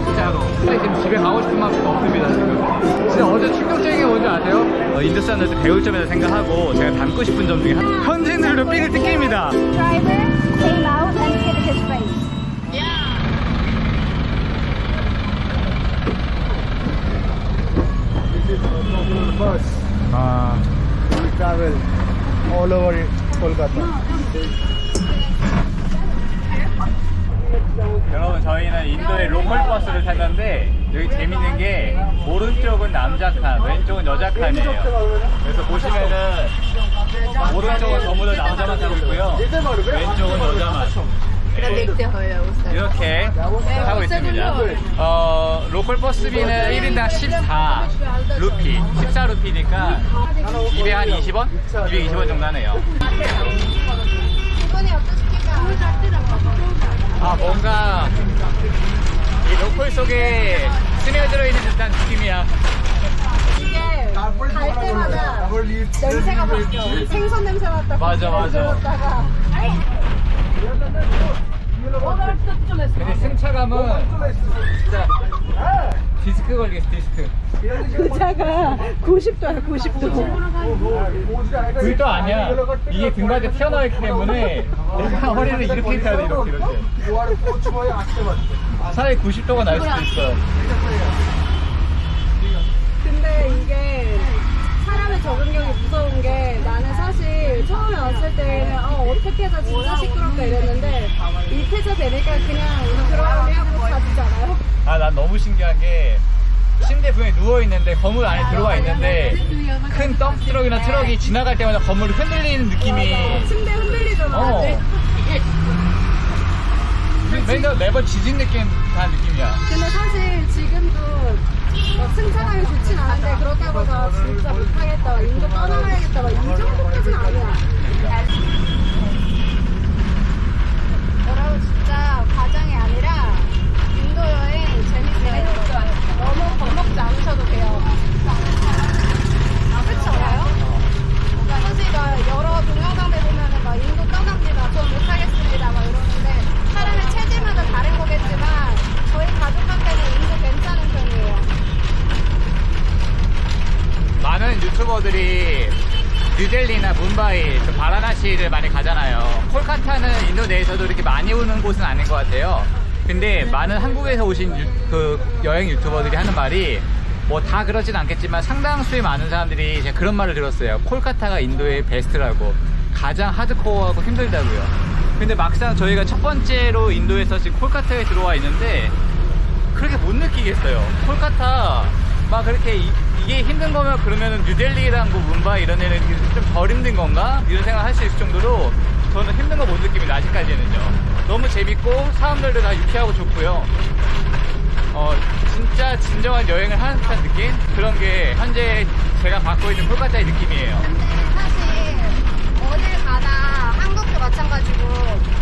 진짜로. 지금 집에 가고 싶은 마음도 없습니다 지금. 진짜 어제 충격적인 게 뭔지 아세요? 인도 사람들한테 배울 점이라 생각하고 제가 담고 싶은 점 중에 현지인들도 삥을 뜯깁니다. Driver came out and hit his face. Bus. 아, We travel all over Kolkata. 여러분 저희는 인도의 로컬 버스를 탔는데 여기 재밌는 게 오른쪽은 남자 칸, 왼쪽은 여자 칸이에요. 그래서 보시면은 오른쪽은 전부 다 남자만 타고 있고요, 왼쪽은 여자만. 이렇게 타고 있습니다. 로컬 버스비는 1인당 14루피, 14루피니까 220원? 220원 정도 하네요. 아, 뭔가 이 로컬 속에 스며들어 있는 듯한 느낌이야. 이게 갈 때마다 냄새가 바뀌어. 생선 냄새 맡다가 맞아, 맞아. 맡다가 근데 승차감은 진짜 디스크 걸리겠어, 디스크. 의자가 90도야 90도. 불도 아니야. 이게 등받이에 튀어나와 있기 때문에 내가 허리를 이렇게 펴야 돼, 이렇게. 차라리 90도가 날 수도 있어. 근데 이게 사람의 적응력이 무서운 게, 나는 사실 처음에 왔을 때는 어떻게 해서 진짜 시끄럽다 이랬는데 익혀져 되니까 그냥 들어가면 하고 자주잖아요. 아, 난 너무 신기한 게 침대 부분에 누워있는데 건물 안에 들어와 있는데 큰 덤프트럭이나 트럭이 지나갈 때마다 건물이 흔들리는 느낌이. 침대 흔들리잖아. 어. 매번 지진 느낌 다 느낌이야. 근데 사실 지금도 막 승차감이 좋진 않은데 그렇다고 나 진짜 못하겠다, 인도 떠나가야겠다 막 이 정도까지는 아니야. 여러분 진짜 과정이 아니라 인도 여행 재밌어요. 너무 겁먹지 않으셔도 돼요. 그렇지 않아요? 사실 막 여러 동영상들 보면은 막 인도 떠납니다, 전 못하겠습니다 막 이러는데, 사람의 체질마다 다른 거겠지만 저희 가족한테는 인도 괜찮은 편이에요. 많은 유튜버들이 뉴델리나 뭄바이, 바라나시를 많이 가잖아요. 콜카타는 인도 내에서도 이렇게 많이 오는 곳은 아닌 것 같아요. 근데 많은 한국에서 오신 그 여행 유튜버들이 하는 말이, 뭐 다 그러진 않겠지만 상당수의 많은 사람들이 제가 그런 말을 들었어요. 콜카타가 인도의 베스트라고, 가장 하드코어하고 힘들다고요. 근데 막상 저희가 첫 번째로 인도에서 지금 콜카타에 들어와 있는데 그렇게 못 느끼겠어요. 콜카타 막 그렇게 이게 힘든 거면 그러면은 뉴델리랑 뭐 뭄바이 이런 데는 좀 덜 힘든 건가? 이런 생각 할 수 있을 정도로 저는 힘든 거 못 느낍니다, 아직까지는요. 너무 재밌고 사람들도 다 유쾌하고 좋고요. 진짜 진정한 여행을 하는 듯한 느낌? 그런 게 현재 제가 받고 있는 콜카타의 느낌이에요. 근데 사실 어딜 가나 한국도 마찬가지고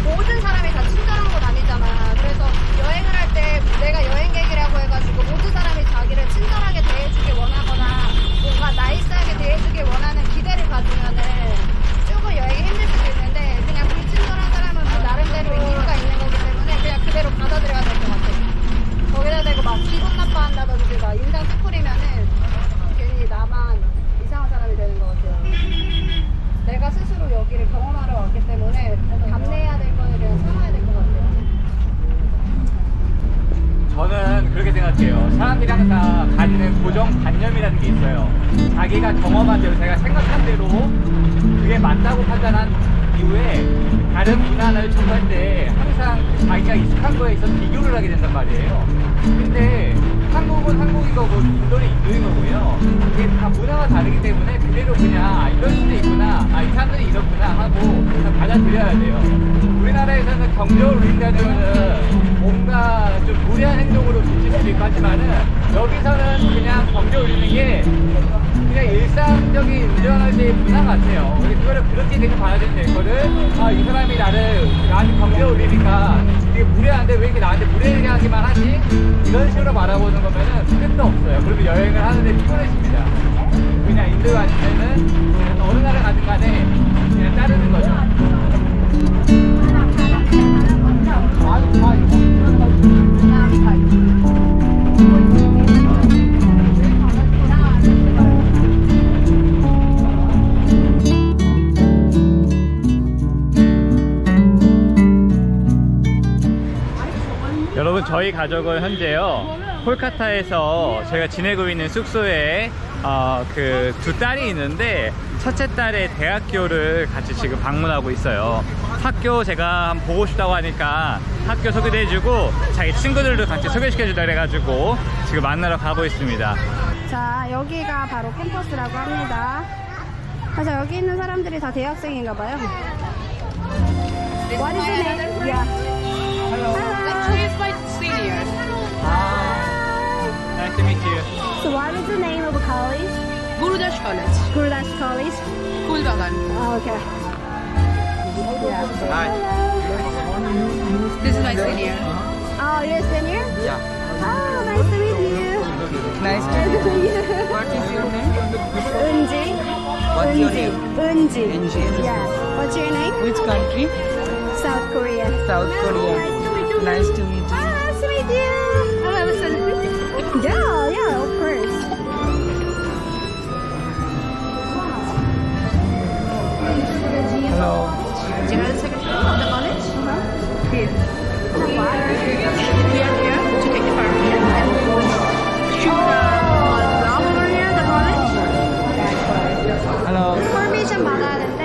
모든 사람이 다 친절한 건 아니잖아. 그래서 여행을 할 때 내가 여행객이라고 해가지고 모든 사람이 자기를 친절하게 대해주길 원하거나 뭔가 나이스하게 대해주길 원하는 기대를 가지면은 조금 여행이 힘들 수도 있는데, 그냥 불친절한 사람은 그 나름대로 이유가 있는 거기 때문에 그냥 그대로 받아들여야 될 것 같아. 거기다 대고 막 기분 나빠한다든지 막 인상 찌푸리면은 괜히 나만 이상한 사람이 되는 것 같아요. 내가 스스로 여기를 경험하러 왔기 때문에 감내해야 될 거는 그냥 참아야 될 것 같아요. 저는 그렇게 생각해요. 사람들이 항상 가지는 고정관념이라는 게 있어요. 자기가 경험한 대로, 제가 생각한 대로 그게 맞다고 판단한 이후에 다른 문화를 접할 때 항상 자기가 익숙한 거에 있어서 비교를 하게 된단 말이에요. 근데 한국은 한국인 거고 인도는 인도인 거고요. 이게 다 문화가 다르기 때문에 그대로 그냥 이럴 수도 있구나, 이 사람들이 이렇구나 하고 그냥 받아들여야 돼요. 우리나라에서는 경적을 울린다는 뭔가 좀 무례한 행동으로 비칠 수도 있고 하지만은, 여기서는 그냥 경적 울리는 게 그냥 일상적인 운전할 때의 문화 같아요. 그거를 그렇게 계속 받아들이면 될 거를, 이 사람이 나한테 경적 울리니까 되게 무례한데 왜 이렇게 나한테 무례하게 하기만 하지? 이런 식으로 바라보는 거면은 끝도 없어요. 그리고 여행을 하는데 피곤해집니다. 그냥 인도 가시면은 그냥 어느 나라 가든 간에 그냥 따르는 거죠. 저희 가족은 현재요 콜카타에서 제가 지내고 있는 숙소에 그 두 딸이 있는데 첫째 딸의 대학교를 같이 지금 방문하고 있어요. 학교 제가 한번 보고 싶다고 하니까 학교 소개도 해주고 자기 친구들도 같이 소개시켜주다 그래가지고 지금 만나러 가고 있습니다. 자, 여기가 바로 캠퍼스라고 합니다. 그래서 여기 있는 사람들이 다 대학생인가 봐요. What is your name? Yeah. Hello. Actually, it's my senior. Nice to meet you. So what is the name of the college? Gurudash College. Gurudash College. Kulbagan. Oh, okay. Yeah. Hi. This is my senior. Oh, you're a senior? Yeah. Oh, nice to meet you. Nice Nice to meet you. What is your name? Unji. What's your name? Unji. Unji. Yeah. What's your name? Which country? South Korea. South Korea. Nice to meet you. Oh, nice to meet you. Oh, I was Yeah, yeah, of course. Hello. General Secretary of the college. Here. We are here to take the permission and shoot the block over here at the college. Hello. Permission 받아야 된대.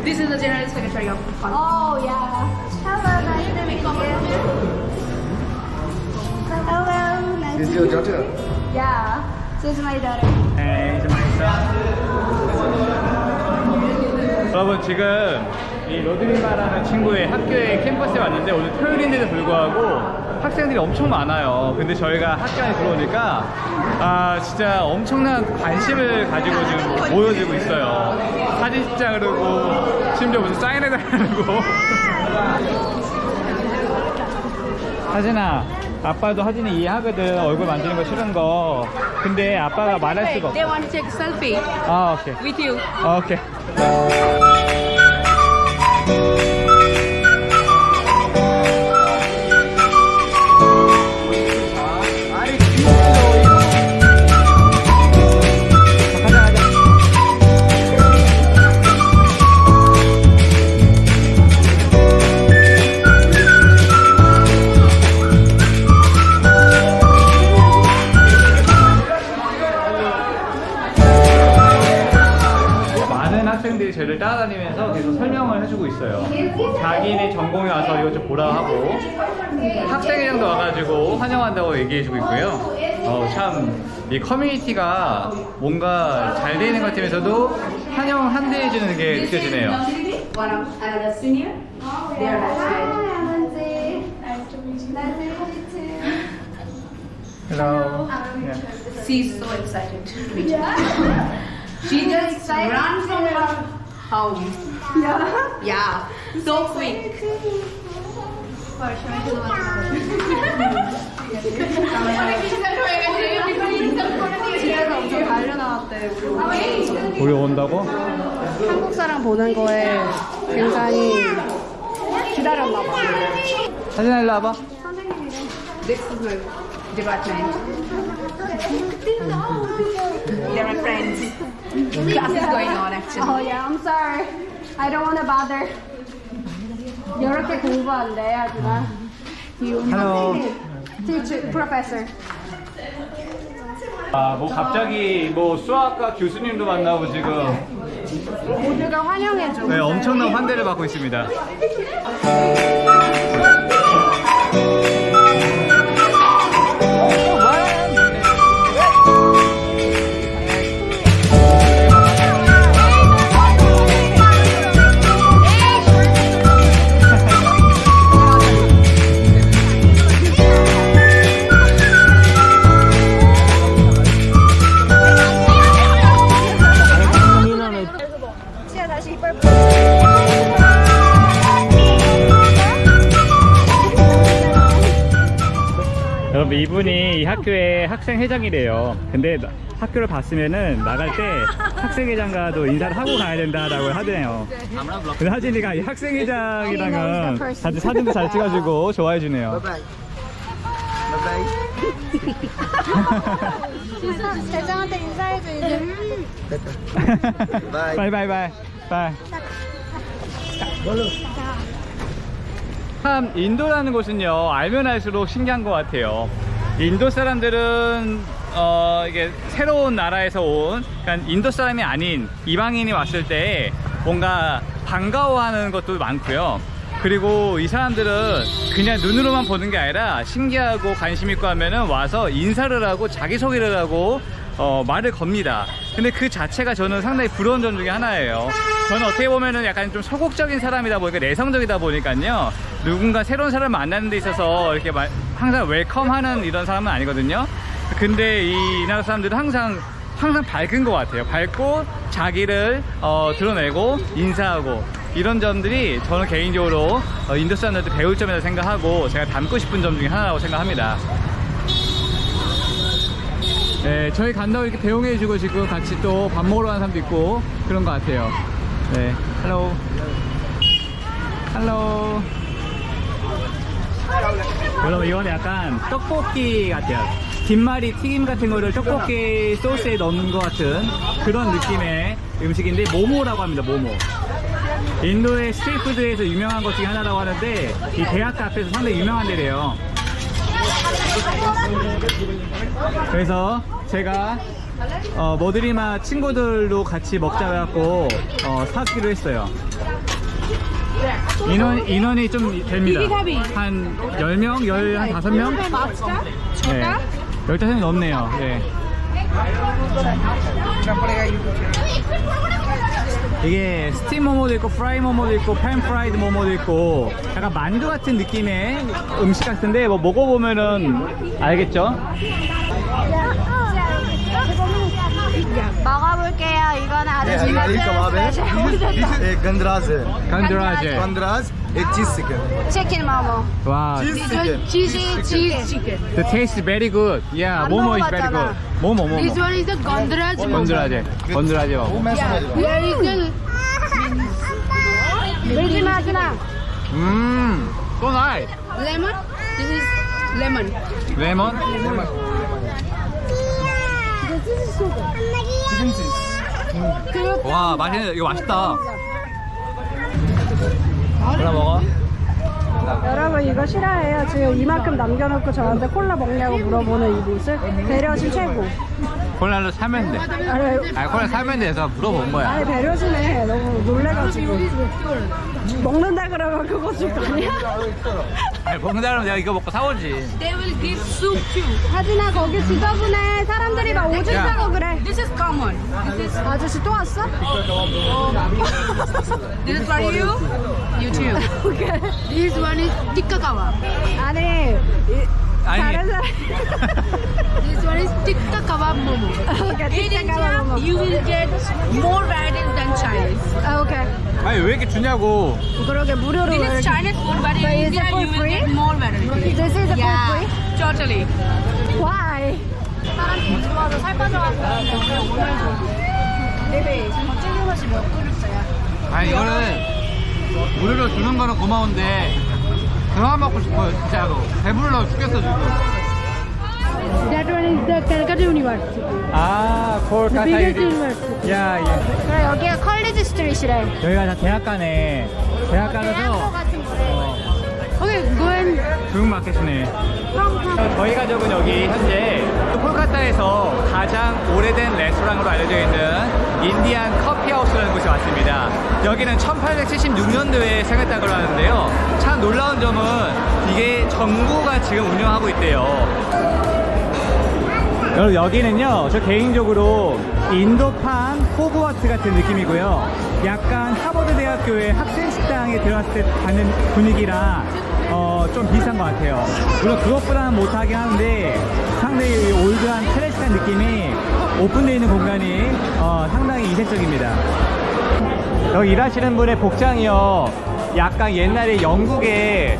This is the General Secretary of the college. Oh, yeah. Hello, nice to meet you. Hello, nice This to is your meet you. daughter? Yeah, this is my daughter. Hey, it's my son. 여러분 지금 이 로드리마라는 친구의 학교에 캠퍼스에 왔는데 오늘 토요일인데도 불구하고 학생들이 엄청 많아요. 근데 저희가 학교 안에 들어오니까 진짜 엄청난 관심을 가지고 지금 모여지고 있어요. 사진 찍자 그러고 심지어 무슨 사인회도 하고. 하진아, 아빠도 하진이 이해하거든. 얼굴 만지는 거 싫은 거. 근데 아빠가 말할 수가 없어. They want to take a selfie 아, 오케이. with you. 오케이. 많은 학생들이 저희를 따라다니면서 계속 설명을 해주고 있어요. 자기네 전공에 와서 이것 좀 보라 하고 학생회장도 와가지고 환영한다고 얘기해주고 있고요. 참 이 커뮤니티가 뭔가 잘 되는 것 같으면서도 환영한대 해주는 게 느껴지네요. One of another senior. They are nice. Nice to meet you. Nice to meet you. Hello. She's so excited to meet you. She just ran from her home. Yeah, so quick. 집에서 엄청 달려나왔대. 우리 온다고? 한국 사람 보는 거에 굉장히 기다렸나 봐. 사진아 일로 와봐. This is my department. They're my friends. Class is going on actually. Oh yeah, I'm sorry. I don't want to bother. 이렇게 공부한대, 하지만. Hello. Teacher, professor. 뭐 갑자기 뭐 수학과 교수님도 만나고 지금 모두가 환영해줘. 네, 엄청난 환대를 받고 있습니다. 치아 다시 이빨. 여러분 이분이 이 학교의 학생회장이래요. 근데 학교를 봤으면은 나갈 때 학생회장과도 인사를 하고 가야 된다라고 하네요. 근데 하진이가 이 학생회장이랑은 다들 사진도 잘 찍어주고 좋아해 주네요. 대장한테 인사해줘 이제. 바이 바이 바이 바이. 참 인도라는 곳은요 알면 알수록 신기한 것 같아요. 인도 사람들은 이게 새로운 나라에서 온 그러니까 인도 사람이 아닌 이방인이 왔을 때 뭔가 반가워하는 것도 많고요. 그리고 이 사람들은 그냥 눈으로만 보는 게 아니라 신기하고 관심 있고 하면은 와서 인사를 하고 자기소개를 하고 말을 겁니다. 근데 그 자체가 저는 상당히 부러운 점 중에 하나예요. 저는 어떻게 보면은 약간 좀 소극적인 사람이다 보니까 내성적이다 보니까요 누군가 새로운 사람을 만나는 데 있어서 이렇게 항상 웰컴하는 이런 사람은 아니거든요. 근데 이 나라 사람들은 항상 밝은 것 같아요. 밝고 자기를 드러내고 인사하고 이런 점들이 저는 개인적으로 인도 사람들한테 배울 점이라고 생각하고 제가 담고 싶은 점 중에 하나라고 생각합니다. 네, 저희 간다고 이렇게 배웅해주고 지금 같이 또 밥 먹으러 가는 사람도 있고 그런 것 같아요. 네, 헬로. 헬로. 여러분, 이건 약간 떡볶이 같아요. 김말이 튀김 같은 거를 떡볶이 소스에 넣는 것 같은 그런 느낌의 음식인데 모모라고 합니다. 모모. 인도의 스트리트푸드에서 유명한 것 중에 하나라고 하는데 이 대학가 앞에서 상당히 유명한 데래요. 그래서 제가 머드리마 친구들도 같이 먹자 해갖고 사기로 했어요. 인원이 좀 됩니다. 한 10명? 한 5명? 네. 15명 넘네요. 네. 이게 스팀 모모도 있고 프라이 모모도 있고 팬 프라이드 모모도 있고 약간 만두 같은 느낌의 음식 같은데 뭐 먹어보면은 알겠죠? 먹어볼게요. 이거는 아주 ये कबाब है, एक गंदराज है, 간드라제. गंदराज एक चीज चिकन, 치킨 모모. 와, cheese chicken, cheese chicken. the taste very good. Yeah, 안 모모 is very 먹어봤잖아. good. 모모. This one is the Gondraj momo. 건드라제 वो 먹어. मैं समझ रहा हूँ. Here is the 물지 마지막. so nice. lemon. This is lemon. 레몬. Chicken cheese, 와, 맛있네. 이거 맛있다. 콜라 먹어. 여러분 이거 싫어해요. 지금 이만큼 남겨놓고 저한테 콜라 먹냐고 물어보는 이 모습. 배려심 최고. 콜라를 사면 돼. 아니, 콜라 사면 돼서 물어본 거야. 아니 배려심에 너무 놀래가지고 먹는다 그러면 그거 줄 거 아니야? 아니, 먹는다면 내가 이거 먹고 사오지. They will give soup too. 하진아 거기 지저분해. 사람들이 막 오줌 야. 싸고 그래. This is common. This 아저씨 또 왔어? is for you. You too. 오케이. This one is tikka kebab. 아니 다른 사람. This one is tikka kebab momo. 오케이 In tikka India, kebab momo. you will get more varieties than Chinese. 아 오케이. 아니, 왜 이렇게 주냐고. 그러게 무료로 This is 이렇게. Chinese food, but in But is it India for you will free? get more varieties. This is for Yeah, free? totally. Why? 사람들이 좋아서 살 빠져가지고 오늘 베이비 저 찔린 맛이 몇 그릇째야? 아니, 이거는 무료로 주는 거는 고마운데 그만 먹고 싶어요, 진짜로. 배불러 죽겠어, 지금. That one is the Calcutta University. 아, 콜카타 biggest university. 야, 예. 그래 여기가 컬리지 스트리트래. 여기가 다 대학가네. 대학교 대학가라서 같은 거래. Okay, go and 좋은 마켓이네. 저희 가족은 여기 현재 콜카타에서 가장 오래된 레스토랑으로 알려져 있는 인디안 커피하우스라는 곳에 왔습니다. 여기는 1876년도에 생겼다고 하는데요. 참 놀라운 점은 이게 정부가 지금 운영하고 있대요. 여러분, 여기는요, 저 개인적으로 인도판 호그와트 같은 느낌이고요. 약간 하버드 대학교의 학생 식당에 들어갔을 때 받는 분위기랑 좀 비슷한 것 같아요. 물론 그것보다는 못하긴 하는데 상당히 올드한 클래식한 느낌이 오픈되어 있는 공간이 상당히 이색적입니다. 여기 일하시는 분의 복장이요, 약간 옛날에 영국의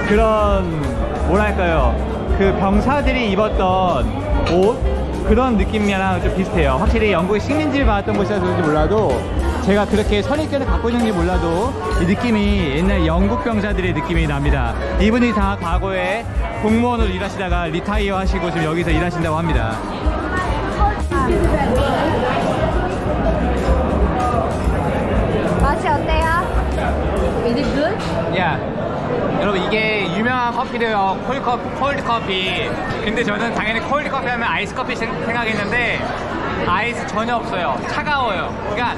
그런 뭐랄까요, 그 병사들이 입었던 옷, 그런 느낌이랑 좀 비슷해요. 확실히 영국의 식민지를 받았던 곳이라서 그런지 몰라도 제가 그렇게 선입견을 갖고 있는지 몰라도 이 느낌이 옛날 영국 병사들의 느낌이 납니다. 이분이 다 과거에 공무원으로 일하시다가 리타이어 하시고 지금 여기서 일하신다고 합니다. 맛이 어때요? Is it good? Yeah. 여러분 이게 유명한 커피래요. 콜드 커피. 근데 저는 당연히 콜드 커피 하면 아이스 커피 생각했는데 아이스 전혀 없어요. 차가워요. 그러니까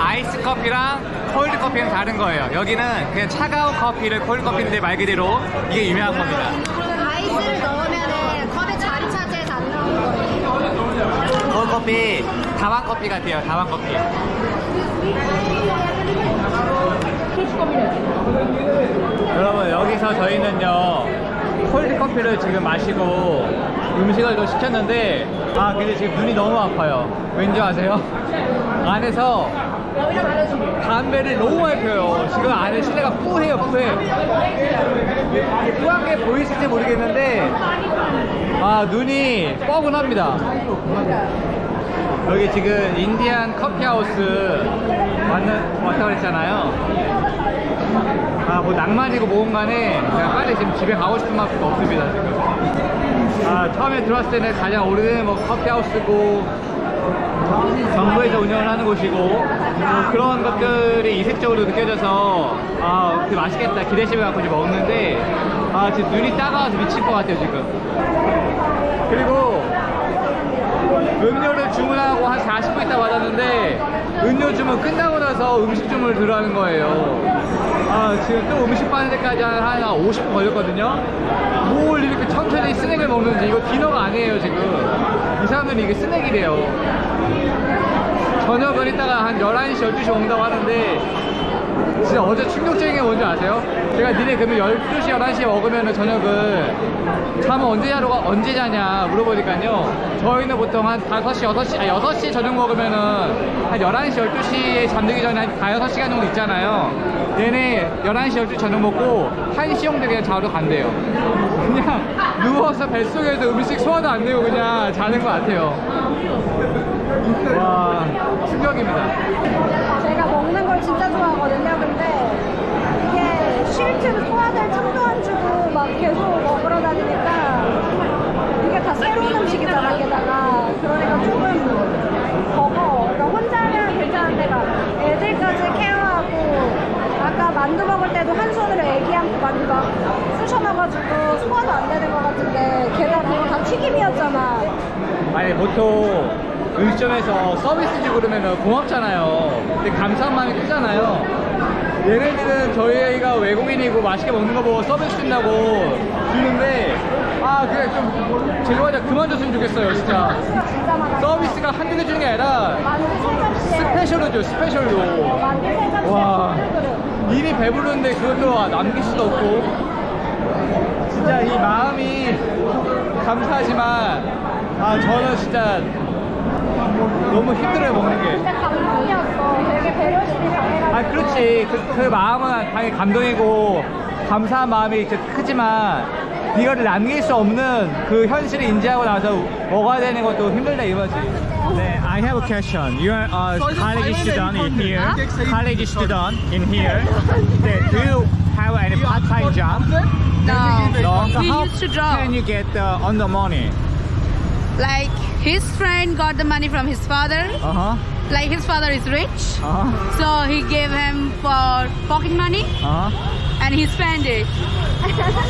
아이스 커피랑 콜드 커피는 다른 거예요. 여기는 그냥 차가운 커피를 콜드 커피인데 말 그대로 이게 유명한 겁니다. 아이스를 넣으면은 컵에 자리 차지해서 안 나오는 거예요. 콜드 커피 다방 커피 같아요. 다방 커피. 여러분 여기서 저희는요 콜드 커피를 지금 마시고 음식을 또 시켰는데 아 근데 지금 눈이 너무 아파요. 왠지 아세요? 안에서 담배를 너무 많이 펴요. 지금 안에 실내가 뿌해요. 뿌해. 뿌한 게 보이실지 모르겠는데 아 눈이 뻐근합니다. 여기 지금 인디안 커피하우스 왔다고 그랬잖아요. 아 뭐 낭만이고 뭐건 간에 그냥 빨리 지금 집에 가고 싶은 마음도 없습니다 지금. 아 처음에 들어왔을 때는 가장 오래된 뭐 커피하우스고 정부에서 운영을 하는 곳이고 뭐 그런 것들이 이색적으로 느껴져서 아 되게 맛있겠다 기대심을 갖고 지금 먹는데 아 지금 눈이 따가워서 미칠 것 같아요 지금. 그리고 음료를 주문하고 한 40분 있다 받았는데 음료 주문 끝나고 나서 음식 주문을 들어가는 거예요. 아 지금 또 음식 받는 데까지 한 50분 걸렸거든요. 뭘 이렇게 천천히 스낵을 먹는지. 이거 디너가 아니에요 지금. 이 사람들이 이게 스낵이래요. 저녁은 이따가 한 11시 12시 온다고 하는데 진짜 어제 충격적인 게 뭔지 아세요? 제가 니네 그러면 12시 11시에 먹으면 저녁을 잠은 언제 자냐 물어보니까요 저희는 보통 한 5시 6시 저녁 먹으면은 한 11시 12시에 잠들기 전에 한 5-6시간 정도 있잖아요. 얘네 11시 12시 저녁 먹고 1시 정도 그냥 자러 간대요. 그냥 누워서 뱃속에서 음식 소화도 안 되고 그냥 자는 것 같아요. 와 충격입니다. 제가 먹는 걸 진짜 좋아하거든요. 근데 이게 쉴 틈 소화될 틈도 안 주고 막 계속 먹으러 다니니까 이게 다 새로운 음식이잖아. 게다가 그러니까 조금 버거. 그러니까 혼자 하면 괜찮은데 막 애들까지 케어하고 아까 만두 먹을 때도 한 손으로 애기 안고 만두 막 쑤셔놔가지고 소화도 안 되는 것 같은데 게다가 그거 다 튀김이었잖아. 아니 보통 음식점에서 서비스지 그러면 고맙잖아요. 근데 감사한 마음이 크잖아요. 얘네들은 저희 애가 외국인이고 맛있게 먹는 거 보고 서비스 준다고 주는데 아 그냥 좀 제발 그만 줬으면 좋겠어요 진짜. 진짜 많아. 서비스가 한두 개 주는 게 아니라 만두 세 접시에 스페셜로 줘 스페셜로. 만두 세 접시에 와 그릇. 이미 배부른데 그것도 남길 수도 없고 진짜 이 마음이 감사하지만 아 저는 진짜 너무 힘들어요 먹는 게. 근데 감동이었어. 되게 배려심이 강해가지고. 아 그렇지 그 마음은 당연히 감동이고 감사한 마음이 크지만 이거를 남길 수 없는 그 현실을 인지하고 나서 먹어야 되는 것도 힘들다 이거지. 네, I have a question. You are a college student in here. College student in here. Do you have any part-time job? No. No. So We how used to draw. can you get on the money? Like his friend got the money from his father. Like his father is rich, so he gave him for pocket money and he spent it.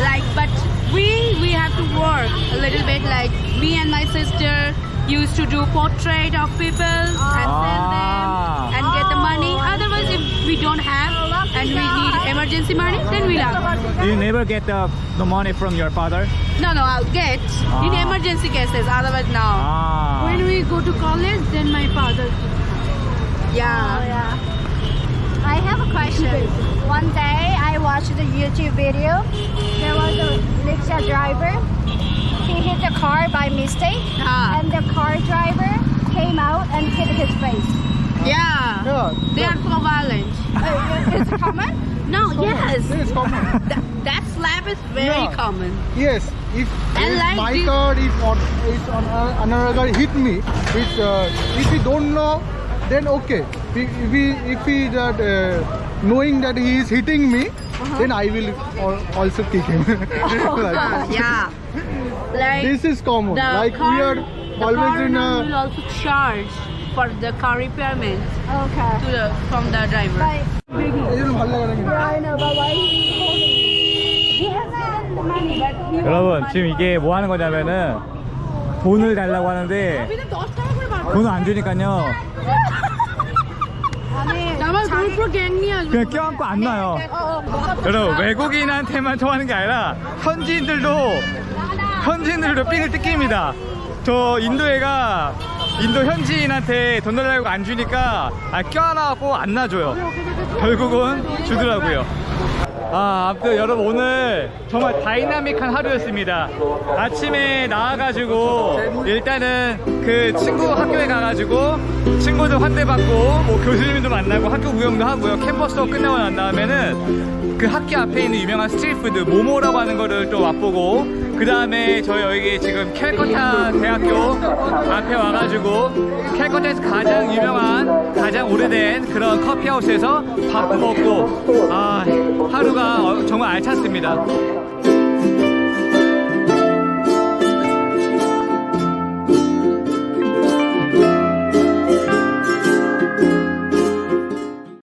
Like, but we have to work a little bit. Like me and my sister used to do portrait of people and sell them and get the money. Otherwise, if we don't have and we need emergency money, then we'll have. You never get the money from your father? No, I'll get in emergency cases. Otherwise, no. When we go to college, then my father. Yeah. Oh, yeah. I have a question. One day I watched a YouTube video. There was a rickshaw driver. He hit the car by mistake, and the car driver came out and hit his face. Yeah. They are so violent. Is it common? No, yes. Yes, common. That slap is very Yeah. common. Yes, if like my this- car is on another car hit me, if we don't know, then okay. If he that knowing that he is hitting me, then I will also kick him. Like, Yeah. Like this is common. the Like car, we are the always car in owner will a. also charge for the car repairment Okay. from the driver. But 이름 발라가는 게. I know, but why is he holding 여러분 지금 이게 뭐 하는 거냐면은 돈을 달라고 하는데 돈을 안 주니까요 그냥 껴안고 안 놔요. 여러분 외국인한테만 통하는 게 아니라 현지인들도 삥을 뜯깁니다. 저 인도 애가 인도 현지인한테 돈 달라고 안 주니까 껴안아갖고 안 놔줘요. 결국은 주더라고요. 아무튼 여러분 오늘 정말 다이나믹한 하루였습니다. 아침에 나와가지고 일단은 그 친구 학교에 가가지고 친구들 환대받고 뭐 교수님도 만나고 학교 구경도 하고요. 캠퍼스도 끝나고 난 다음에는 그 학교 앞에 있는 유명한 스트리트푸드 모모라고 하는 거를 또 맛보고 그 다음에 저희 여기 지금 캘커타 대학교 앞에 와가지고 캘커타에서 가장 유명한 가장 오래된 그런 커피하우스에서 밥도 먹고 하루가 정말 알찼습니다.